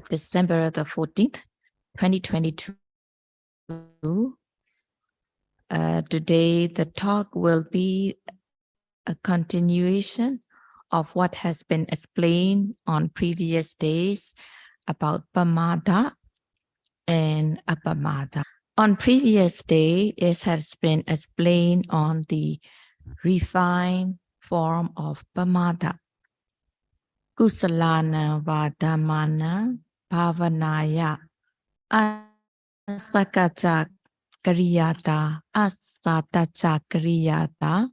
December the 14th, 2022. Today, the talk will be a continuation of what has been explained on previous days about Pamāda and Appamāda. On previous day, it has been explained on the refined form of Pamāda. Kusalana Vadamana Bhavanaya Asakaja Kariyata Asataja Kariyata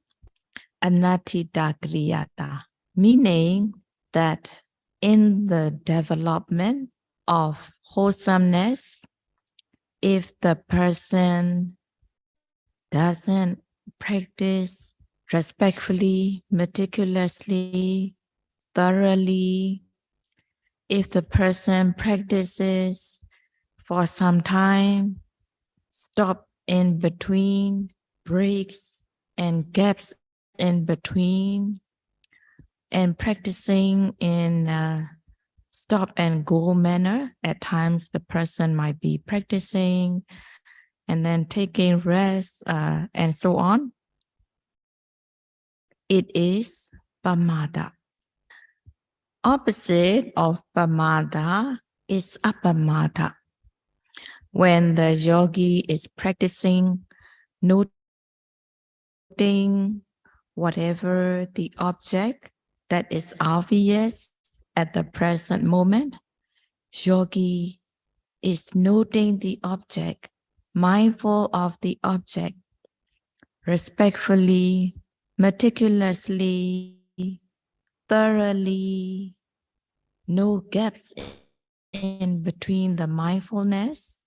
Anatita Kariyata, meaning that in the development of wholesomeness, if the person doesn't practice respectfully, meticulously, thoroughly, if the person practices for some time, stop in between, breaks and gaps in between, and practicing in a stop and go manner. At times the person might be practicing and then taking rest and so on. It is Pamāda. Opposite of Pamāda is Appamāda. When the yogi is practicing, noting whatever the object that is obvious at the present moment, yogi is noting the object, mindful of the object, respectfully, meticulously, thoroughly, no gaps in between the mindfulness,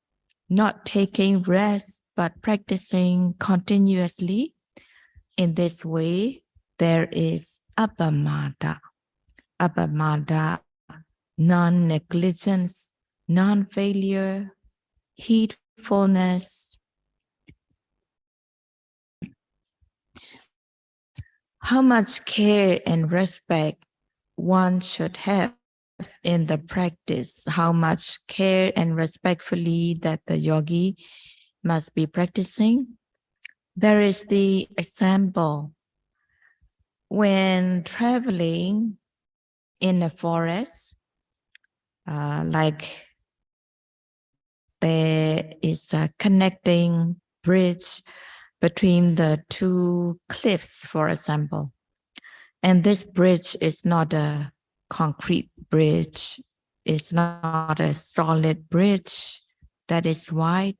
not taking rest, but practicing continuously. In this way, there is Appamāda. Appamāda, non-negligence, non-failure, heedfulness. How much care and respect one should have in the practice, how much care and respectfully that the yogi must be practicing. There is the example when traveling in a forest, like there is a connecting bridge between the two cliffs, for example. And this bridge is not a concrete bridge. It's not a solid bridge that is wide,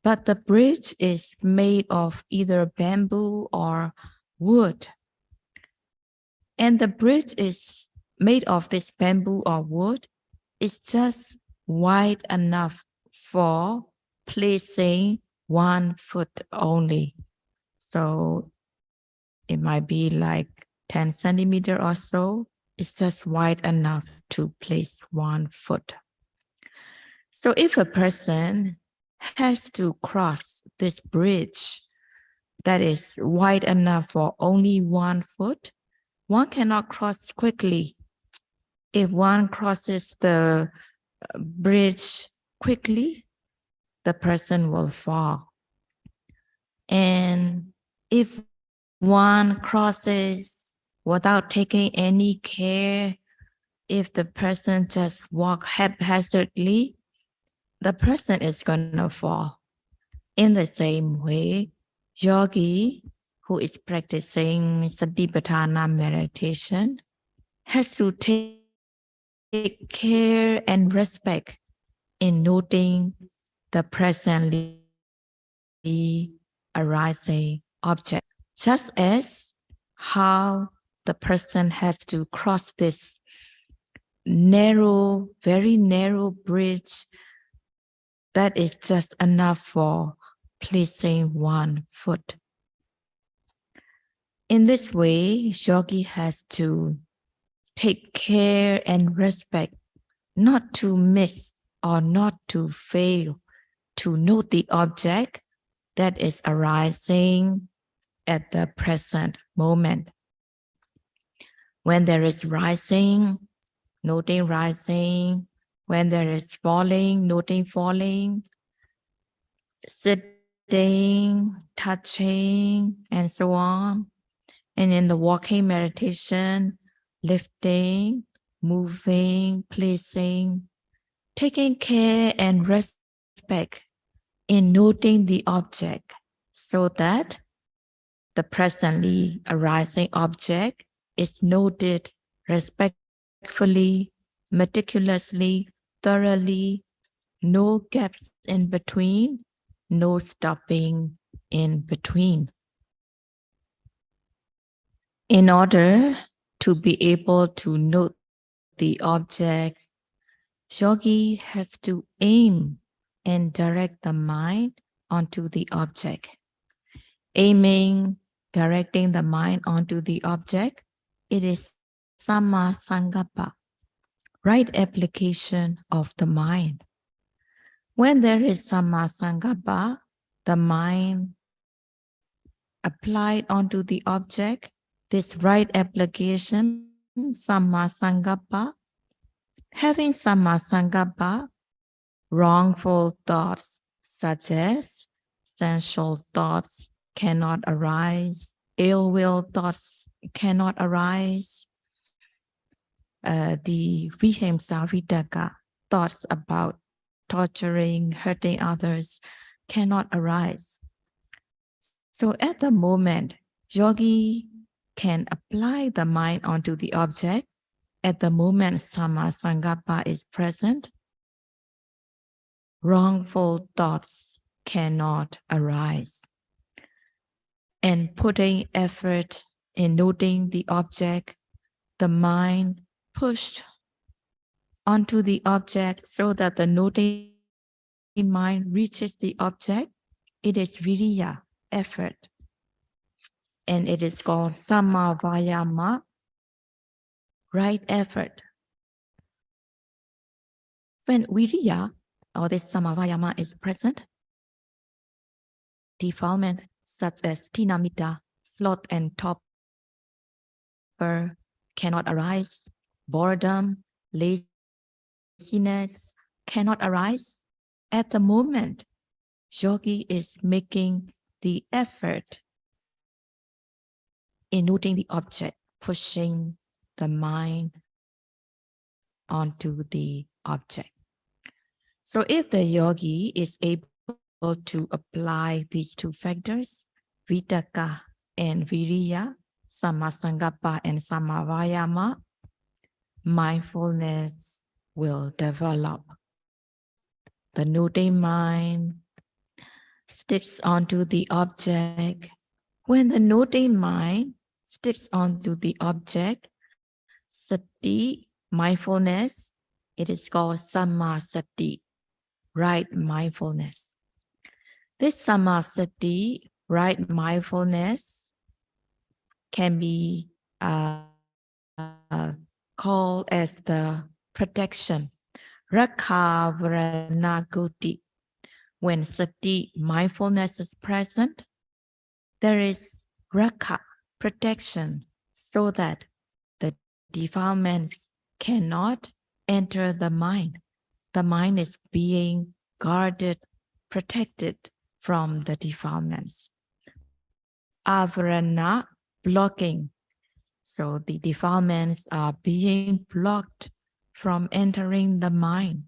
but the bridge is made of either bamboo or wood. And the bridge is made of this bamboo or wood. It's just wide enough for placing 1 foot only. So it might be like 10 centimeters or so. It's just wide enough to place 1 foot. So if a person has to cross this bridge that is wide enough for only 1 foot, one cannot cross quickly. If one crosses the bridge quickly, the person will fall. And if one crosses without taking any care, if the person just walk haphazardly, the person is going to fall. In the same way, yogi who is practicing Satipatthana meditation has to take care and respect in noting the presently arising object, just as how the person has to cross this narrow, very narrow bridge that is just enough for placing 1 foot. In this way, yogi has to take care and respect not to miss or not to fail to note the object that is arising at the present moment. When there is rising, noting rising, When there is falling, noting falling, sitting, touching, and so on. And in the walking meditation, lifting, moving, placing, taking care and respect in noting the object so that the presently arising object is noted respectfully, meticulously, thoroughly, no gaps in between, no stopping in between. In order to be able to note the object, yogi has to aim and direct the mind onto the object. Aiming, directing the mind onto the object, it is samma sankappa, right application of the mind. When there is samma sankappa, the mind applied onto the object, this right application, samma sankappa, having samma sankappa, wrongful thoughts such as sensual thoughts cannot arise, ill will thoughts cannot arise, the vihimsa vitaka, thoughts about torturing, hurting others cannot arise. So at the moment, yogi can apply the mind onto the object. At the moment samma sankappa is present, wrongful thoughts cannot arise. And putting effort in noting the object, the mind pushed onto the object so that the noting mind reaches the object. It is viriya, effort. And it is called samma vayama, right effort. When viriya or this samma vayama is present, defilement such as tinamita, sloth and torpor cannot arise, boredom, laziness cannot arise. At the moment, yogi is making the effort in noting the object, pushing the mind onto the object. So if the yogi is able to apply these two factors, vitaka and viriya, samma sankappa and samma vayama, mindfulness will develop. The noting mind sticks onto the object. When the noting mind sticks onto the object, sati, mindfulness, it is called samma sati, right mindfulness. This samma sati, right mindfulness, can be called as the protection, rakha varanagoti. When sati, mindfulness is present, there is rakha, protection, so that the defilements cannot enter the mind. The mind is being guarded, protected from the defilements. Avarana, blocking. So the defilements are being blocked from entering the mind.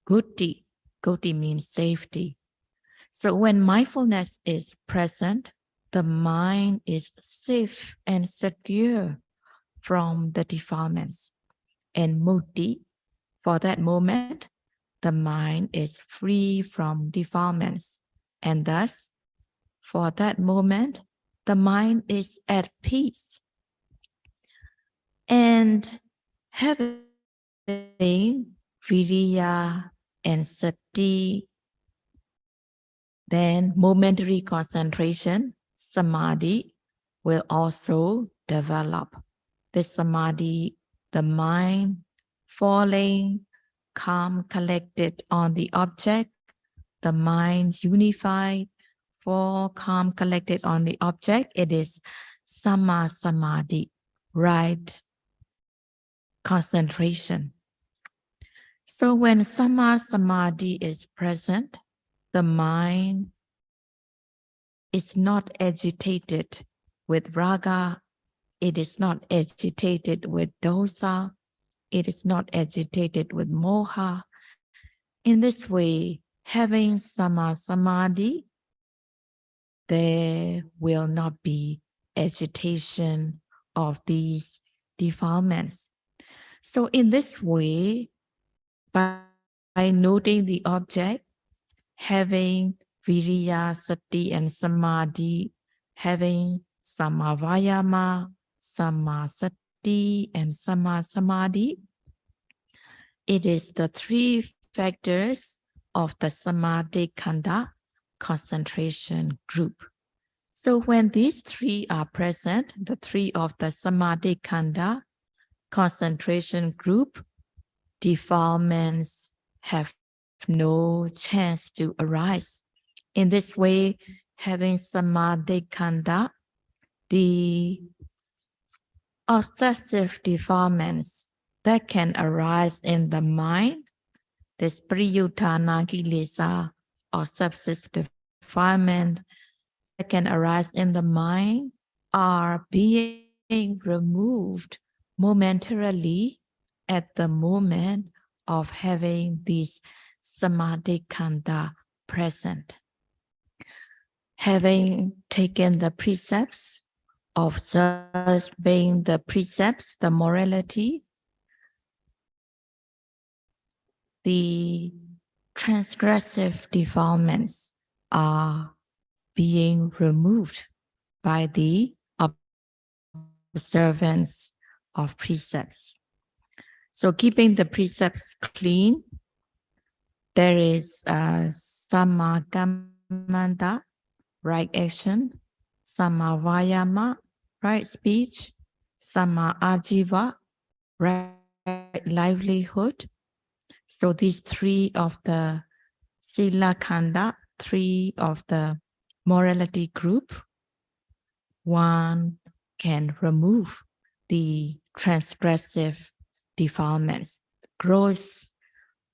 Goti, goti means safety. So when mindfulness is present, the mind is safe and secure from the defilements. And mukti, for that moment, the mind is free from defilements. And thus, for that moment, the mind is at peace. And having viriya and sati, then momentary concentration, samadhi, will also develop. This samadhi, the mind falling, calm, collected on the object, the mind unified, fall, calm, collected on the object, it is samma samadhi, right concentration. So when Samma Samadhi is present, the mind is not agitated with raga, it is not agitated with dosa, it is not agitated with moha. In this way, having Samma Samadhi, there will not be agitation of these defilements. So in this way, by noting the object, having Viriya, Sati, and Samadhi, having Samma Vayama, Samma Sati, and Samma Samadhi, it is the three factors of the Samadhi Khanda concentration group. So when these three are present, the three of the Samadhi Khanda concentration group, defilements have no chance to arise. In this way, having Samadhi Khanda, the obsessive defilements that can arise in the mind, this Priyutthana Kilesa, obsessive defilement that can arise in the mind, are being removed momentarily at the moment of having these Samadhi Khanda present. Having taken the precepts of observing the precepts, the morality, the transgressive defilements are being removed by the observance of precepts. So keeping the precepts clean, there is Samma Kammanta, right action, Samma Vayama, right speech, Samma Ajiva, right livelihood. So these three of the Sila Khanda, three of the morality group, one can remove the transgressive defilements, gross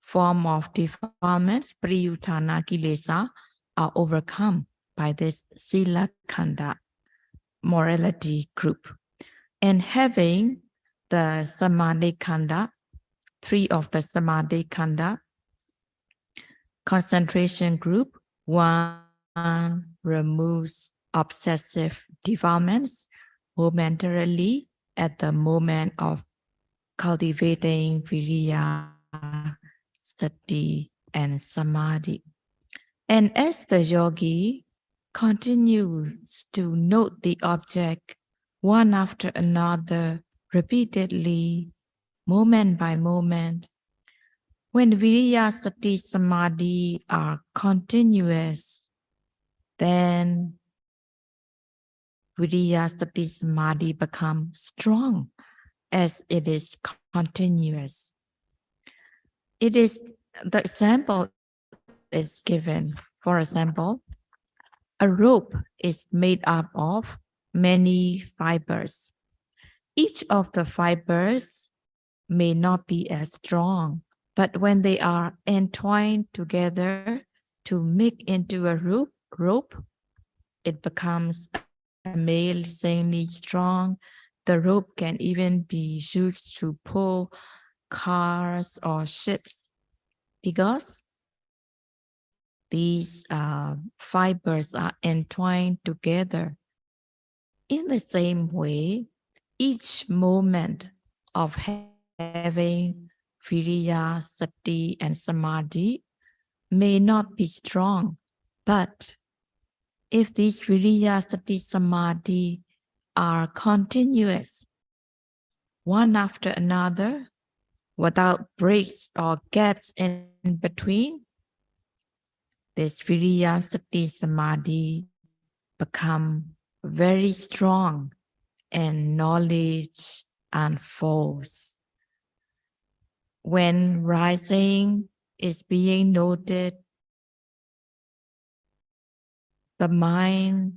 form of defilements, Priyutthana Kilesa, are overcome by this Sila Khanda morality group. And having the Samadhi Khanda, three of the Samadhi Khanda concentration group, one removes obsessive defilements momentarily at the moment of cultivating Viriya, Sati, and Samadhi. And as the yogi continues to note the object one after another repeatedly, moment by moment, when Viriya, Sati, Samadhi are continuous, then Viriya, Sati, Samadhi become strong as it is continuous. It is, the example is given, for example, a rope is made up of many fibers. Each of the fibers may not be as strong, but when they are entwined together to make into a rope, it becomes amazingly strong. The rope can even be used to pull cars or ships because these fibers are entwined together. In the same way, each moment of having Viriya, Sati, and Samadhi may not be strong, but if these Viriya, Sati, Samadhi are continuous, one after another, without breaks or gaps in between, this Viriya, Sati, Samadhi become very strong and knowledge unfolds. When rising is being noted, the mind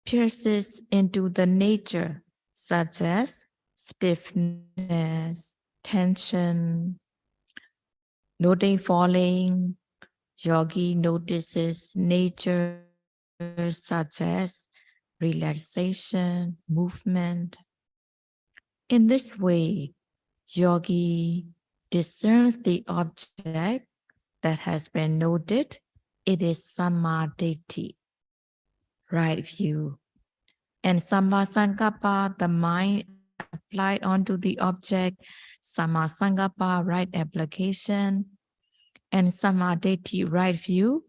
pierces into the nature such as stiffness, tension. Noting falling, yogi notices nature such as relaxation, movement. In this way, yogi discerns the object that has been noted. It is samadhi, right view. And sammasankappa, the mind applied onto the object, sammasankappa, right application, and samadhi, right view,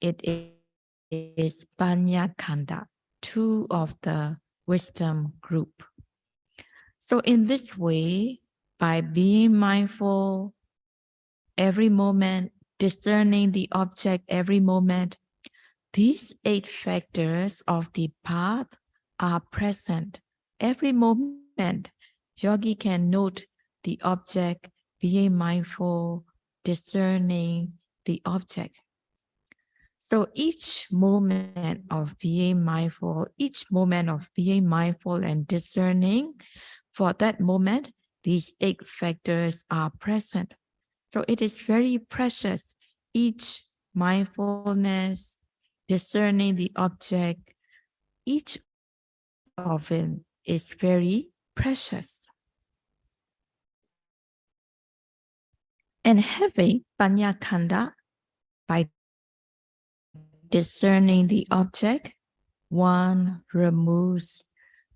it is panyakanda, two of the wisdom group. So in this way, by being mindful every moment, discerning the object every moment, these 8 factors of the path are present. Every moment, yogi can note the object, being mindful, discerning the object. So each moment of being mindful, and discerning, for that moment, these 8 factors are present. So it is very precious. Each mindfulness, discerning the object, each of them is very precious. And having panyakanda, by discerning the object, one removes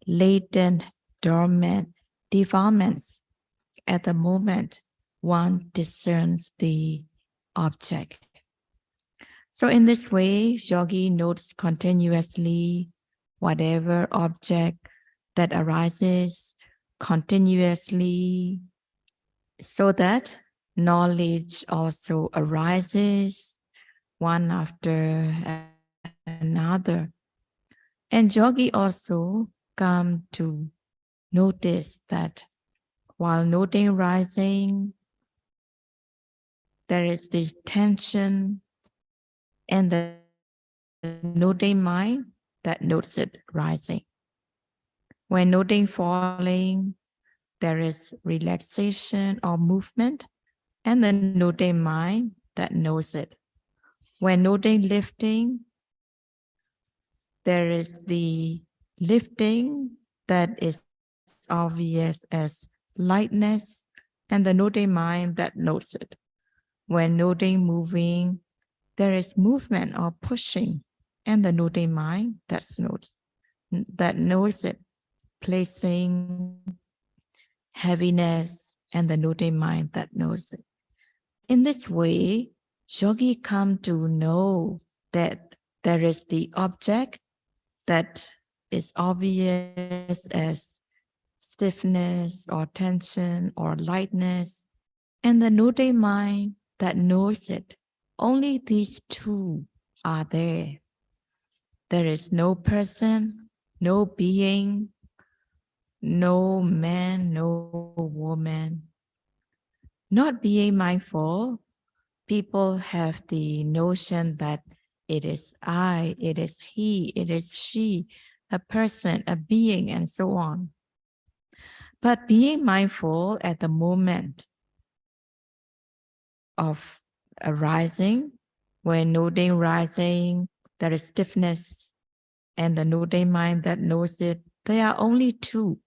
latent, dormant defilements. At the moment one discerns the object. So in this way, yogi notes continuously whatever object that arises continuously, so that knowledge also arises one after another. And yogi also come to notice that while noting rising, there is the tension, and the noting mind that notes it rising. When noting falling, there is relaxation or movement, and the noting mind that knows it. When noting lifting, there is the lifting that is obvious as lightness, and the noting mind that notes it. When noting moving, there is movement or pushing, and the noting mind that knows it, placing heaviness, and the noting mind that knows it. In this way, yogi come to know that there is the object that is obvious as stiffness or tension or lightness, and the noting mind that knows it. Only these two are there. There is no person, no being, no man, no woman. Not being mindful, people have the notion that it is I, it is he, it is she, a person, a being, and so on. But being mindful at the moment of arising, when noting rising, there is stiffness, and the noting mind that knows it, there are only two,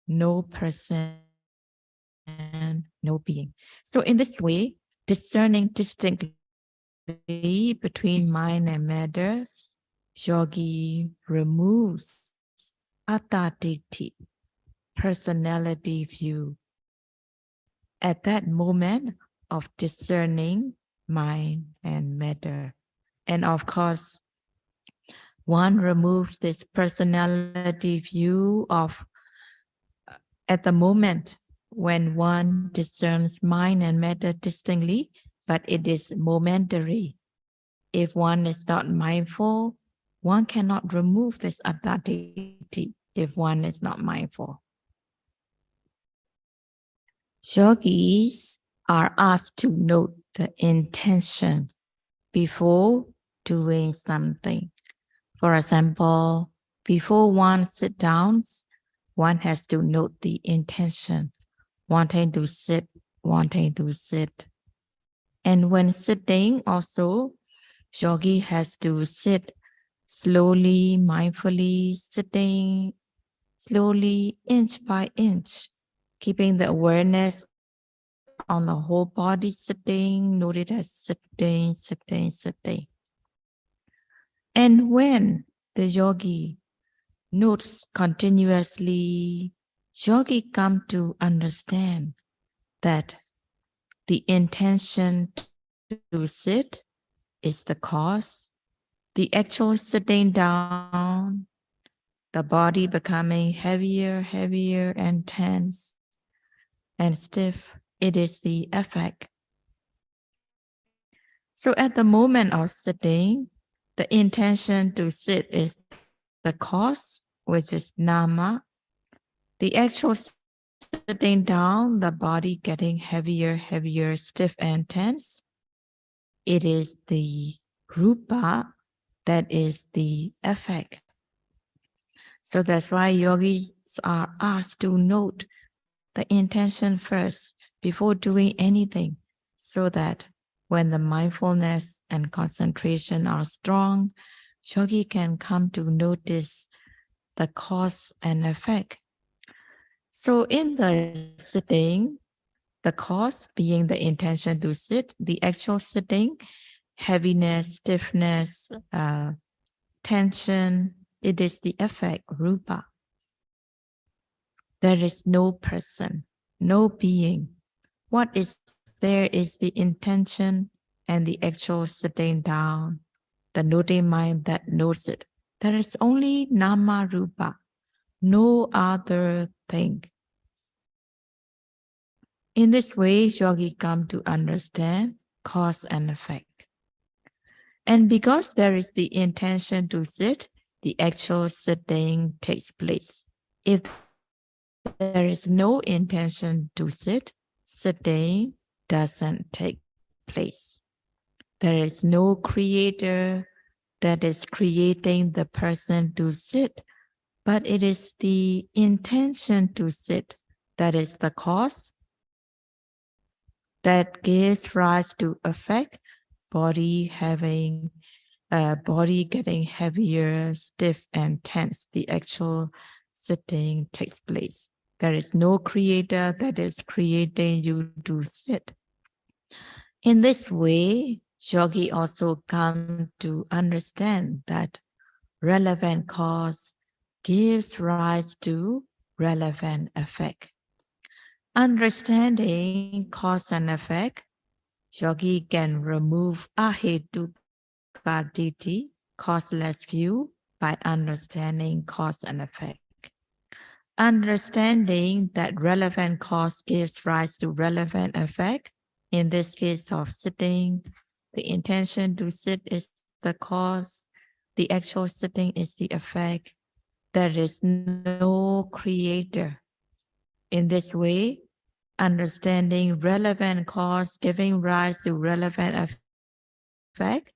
no person, no being. So in this way, discerning distinctly between mind and matter, yogi removes attaditi, personality view, at that moment of discerning mind and matter. And of course, one removes this personality view of at the moment when one discerns mind and matter distinctly, but it is momentary. If one is not mindful, one cannot remove this attaditi if one is not mindful. Yogis are asked to note the intention before doing something. For example, before one sits down, one has to note the intention. wanting to sit, wanting to sit. And when sitting also, yogi has to sit slowly, mindfully, sitting slowly, inch by inch, keeping the awareness on the whole body sitting, note it as sitting, sitting, sitting. And when the yogi notes continuously, yogi come to understand that the intention to sit is the cause. The actual sitting down, the body becoming heavier, heavier and tense and stiff, it is the effect. So at the moment of sitting, the intention to sit is the cause, which is nama. The actual sitting down, the body getting heavier, heavier, stiff and tense, it is the rupa that is the effect. So that's why yogis are asked to note the intention first before doing anything, so that when the mindfulness and concentration are strong, yogi can come to notice the cause and effect. So in the sitting, the cause being the intention to sit, the actual sitting, heaviness, stiffness, tension, it is the effect, rupa. There is no person, no being. What is there is the intention and the actual sitting down, the noting mind that knows it. There is only nama rupa, no other thing. In this way, yogi come to understand cause and effect. And because there is the intention to sit, the actual sitting takes place. If there is no intention to sit, sitting doesn't take place. There is no creator that is creating the person to sit, but it is the intention to sit that is the cause that gives rise to effect, body getting heavier, stiff and tense. The actual sitting takes place. There is no creator that is creating you to sit. In this way, yogi also come to understand that relevant cause gives rise to relevant effect. Understanding cause and effect, yogi can remove ahetuka ditti, causeless view, by understanding cause and effect. Understanding that relevant cause gives rise to relevant effect. In this case of sitting, the intention to sit is the cause, the actual sitting is the effect. There is no creator. In this way, understanding relevant cause giving rise to relevant effect,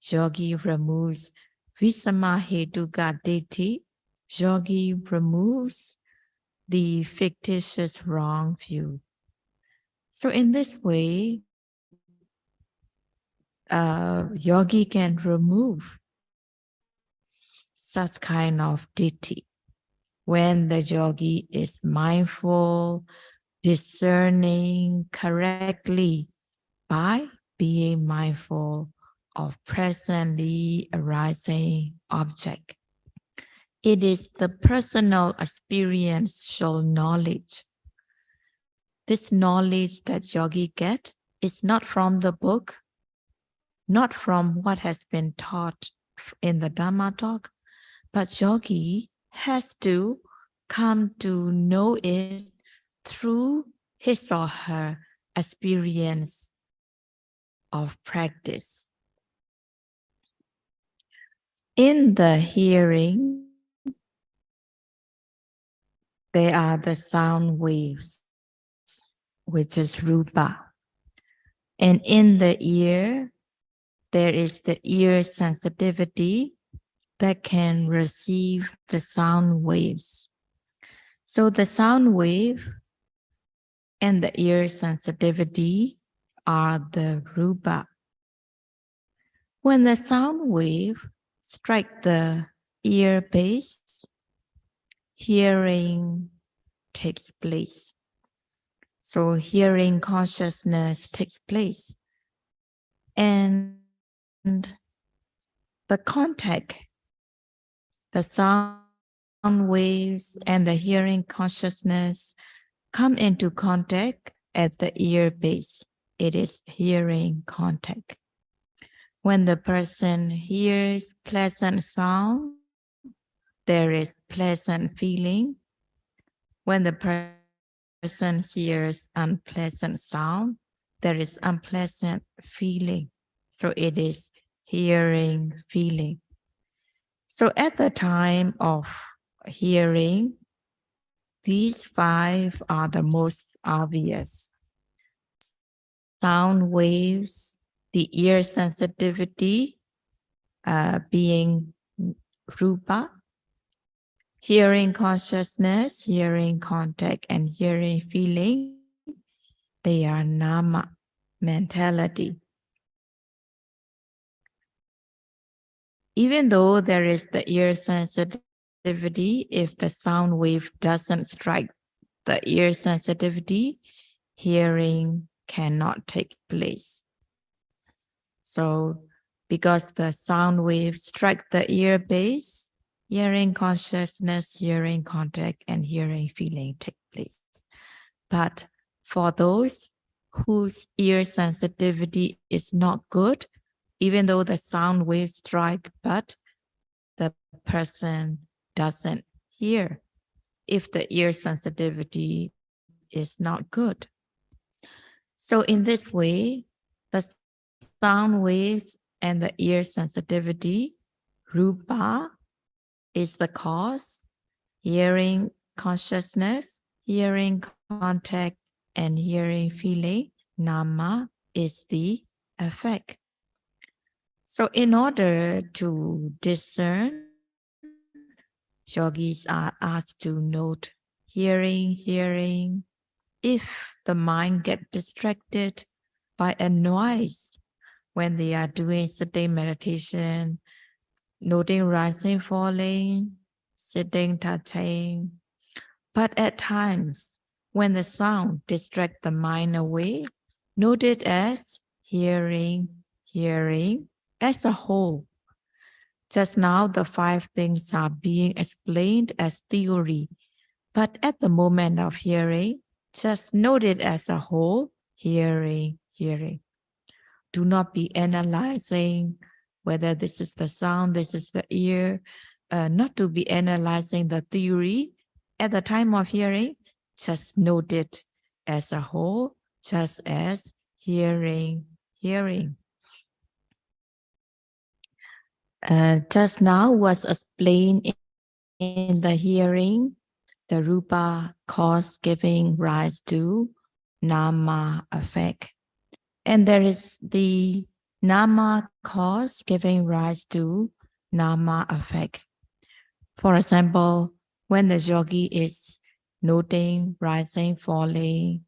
yogi removes visamahetuka ditti. Yogi removes the fictitious wrong view. So in this way, yogi can remove such kind of ditti. When the yogi is mindful, discerning correctly by being mindful of presently arising object. It is the personal experiential knowledge. This knowledge that yogi get is not from the book, not from what has been taught in the Dhamma talk, but yogi has to come to know it through his or her experience of practice. In the hearing, there are the sound waves, which is rupa. And in the ear, there is the ear sensitivity that can receive the sound waves. So the sound wave and the ear sensitivity are the rupa. When the sound wave strikes the ear base, hearing takes place. So hearing consciousness takes place. And the contact, the sound waves and the hearing consciousness come into contact at the ear base. It is hearing contact. When the person hears pleasant sound, there is pleasant feeling. When the person hears unpleasant sound, there is unpleasant feeling. So it is hearing, feeling. So at the time of hearing, these 5 are the most obvious. Sound waves, the ear sensitivity being rupa, hearing consciousness, hearing contact, and hearing feeling, they are nama, mentality. Even though there is the ear sensitivity, if the sound wave doesn't strike the ear sensitivity, hearing cannot take place. So because the sound wave strike the ear base, hearing consciousness, hearing contact, and hearing feeling take place. But for those whose ear sensitivity is not good, even though the sound wave strike, but the person doesn't hear if the ear sensitivity is not good. So in this way, the sound waves and the ear sensitivity, rupa, is the cause, hearing consciousness, hearing contact, and hearing feeling, nama, is the effect. So in order to discern, yogis are asked to note hearing. If the mind gets distracted by a noise when they are doing sitting meditation, noting rising, falling, sitting, touching. But at times, when the sound distracts the mind away, note it as hearing as a whole. Just now, the 5 things are being explained as theory, but at the moment of hearing, just note it as a whole, hearing. Do not be analyzing whether this is the sound, this is the ear, not to be analyzing the theory. At the time of hearing, just note it as a whole, just as hearing. Just now was explained in the hearing, the rupa cause giving rise to nama effect. And there is the nama cause giving rise to nama effect. For example, when the yogi is noting rising, falling,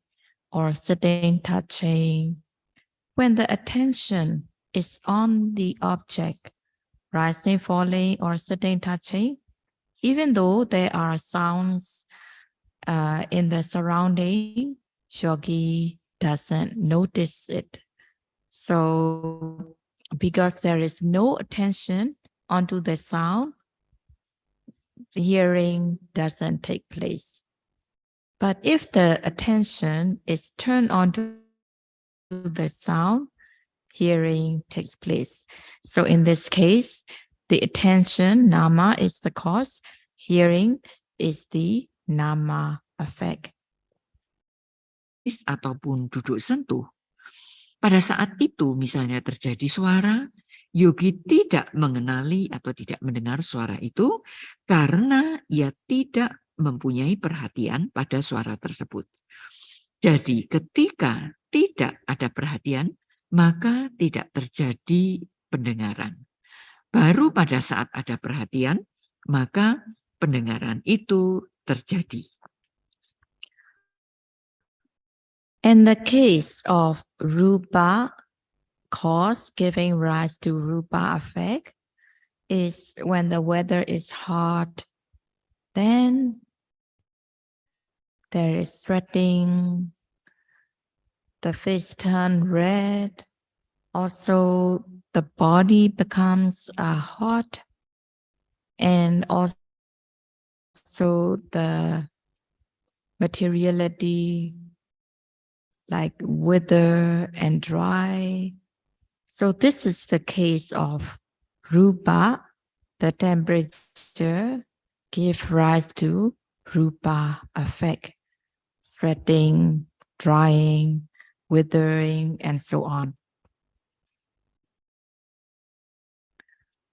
or sitting, touching, when the attention is on the object, rising, falling, or sitting, touching, even though there are sounds in the surrounding, yogi doesn't notice it. So because there is no attention onto the sound, the hearing doesn't take place. But if the attention is turned onto the sound, hearing takes place. So in this case, the attention, nama, is the cause, hearing is the nama effect. Ataupun duduk sentuh. Pada saat itu misalnya terjadi suara, yogi tidak mengenali atau tidak mendengar suara itu karena ia tidak mempunyai perhatian pada suara tersebut. Jadi ketika tidak ada perhatian, maka tidak terjadi pendengaran. Baru pada saat ada perhatian, maka pendengaran itu terjadi. In the case of rupa, cause giving rise to rupa affect is when the weather is hot, then there is sweating, the face turns red, also the body becomes hot, and also the materiality like wither and dry. So this is the case of rupa, the temperature give rise to rupa effect, sweating, drying, withering, and so on.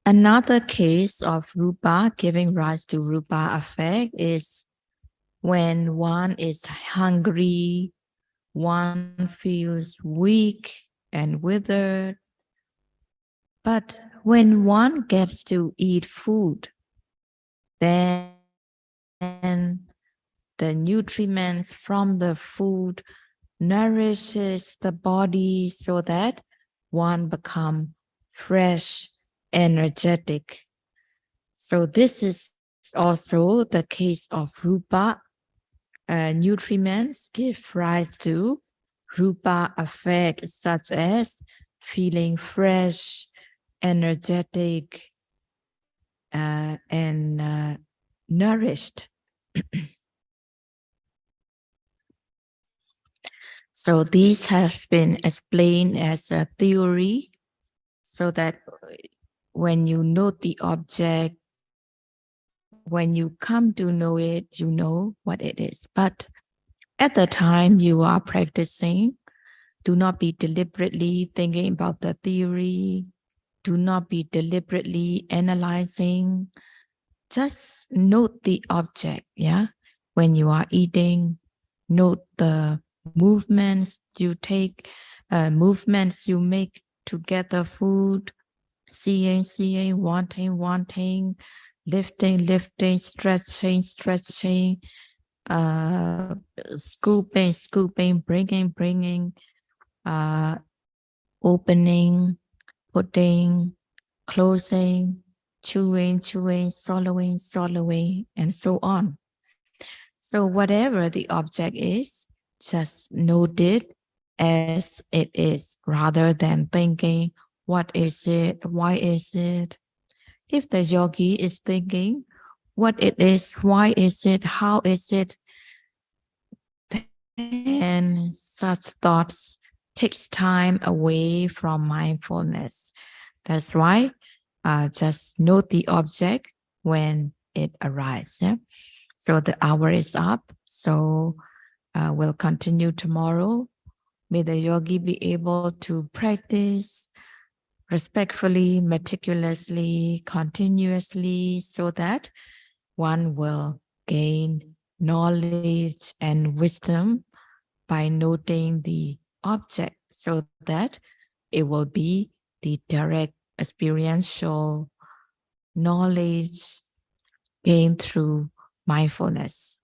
Another case of rupa giving rise to rupa effect is when one is hungry, one feels weak and withered. But when one gets to eat food, then the nutriments from the food nourishes the body so that one becomes fresh, energetic. So this is also the case of rupa. Nutriments give rise to rupa effect, such as feeling fresh, energetic, and nourished. So these have been explained as a theory, so that when you note the object, when you come to know it, you know what it is. But at the time you are practicing, do not be deliberately thinking about the theory. Do not be deliberately analyzing. Just note the object, yeah? When you are eating, note the movements you take, movements you make to get the food, seeing, wanting, lifting, stretching, scooping, bringing, opening, putting, closing, chewing, swallowing, and so on. So whatever the object is, just note it as it is, rather than thinking, what is it? Why is it? If the yogi is thinking, what it is, why is it, how is it, then such thoughts takes time away from mindfulness. That's why just note the object when it arises. Yeah? So the hour is up. So we'll continue tomorrow. May the yogi be able to practice respectfully, meticulously, continuously, so that one will gain knowledge and wisdom by noting the object, so that it will be the direct experiential knowledge gained through mindfulness.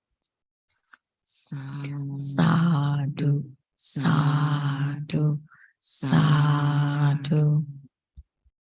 Sadhu, sadhu, sadhu.